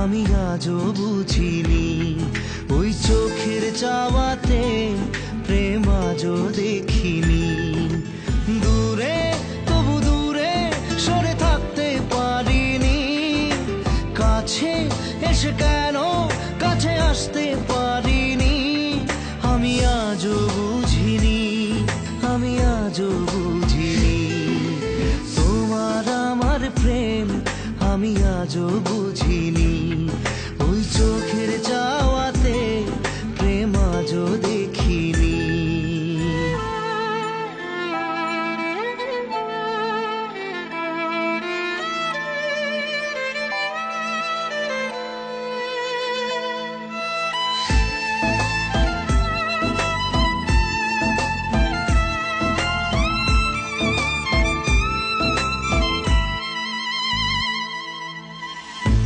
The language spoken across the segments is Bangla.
আমি আজও বুঝিনি, ওই চোখের চাওয়াতে প্রেম আজও দেখিনি। দূরে তবু দূরে সরে থাকতে পারিনি, কাছে এসে কেন কাছে আসতে পারিনি। আমি আজও বুঝিনি, আমি আজও বুঝিনি তোমার আমার প্রেম আমি আজও বুঝিনি। ওই চোখের চাওয়াতে প্রেম আজও দেখিনি।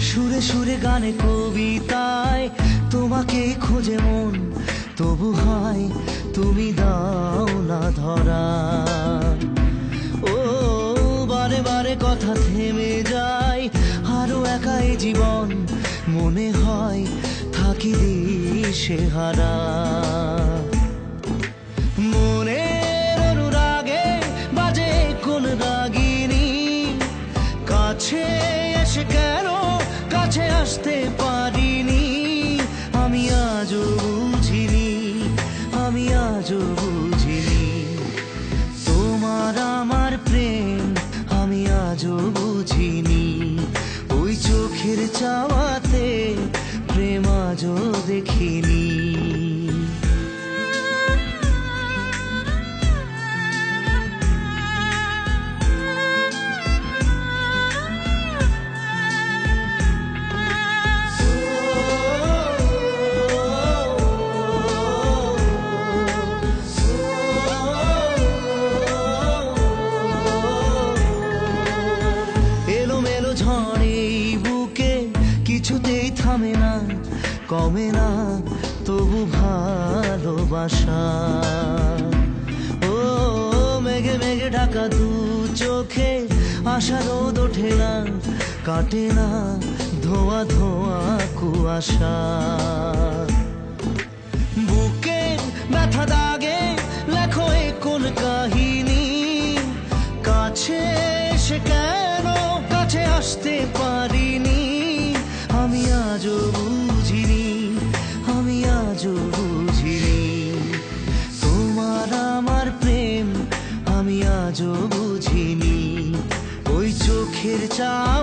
সুরে সুরে গানে কবিতায় তোমাকে খোঁজে মন, তবু হয় তুমি দাও না ধরা। ও বারে বারে কথা থেমে যায়, আরো একাই জীবন মনে হয় থাকি দিশে হারা। মনের অনুরাগে বাজে কোন রাগিনী, কাছে এসে কেন কাছে আসতে পারিনি। আমি আজও বুঝিনি, আমি আজও বুঝিনি তোমার আমার প্রেম আমি আজও বুঝিনি। ওই চোখের চাওয়াতে প্রেম আজও দেখিনি। ঝড়ে বুকে কিছুতেই থামে না, কমে না তবু ভালোবাসা। ও মেঘে মেঘে ঢাকা দু চোখে আশা রোদ ওঠে না, কাটে না ধোয়া ধোয়া কুয়াশা। বুকে ব্যথা দাগে লেখো এ কোন কাহিনী, কাছে এসে কেন কাছে আসতে পারিনি। আমি আজও বুঝিনি, আমি আজও বুঝিনি তোমার আমার প্রেম আমি আজও বুঝিনি। ওই চোখের চাও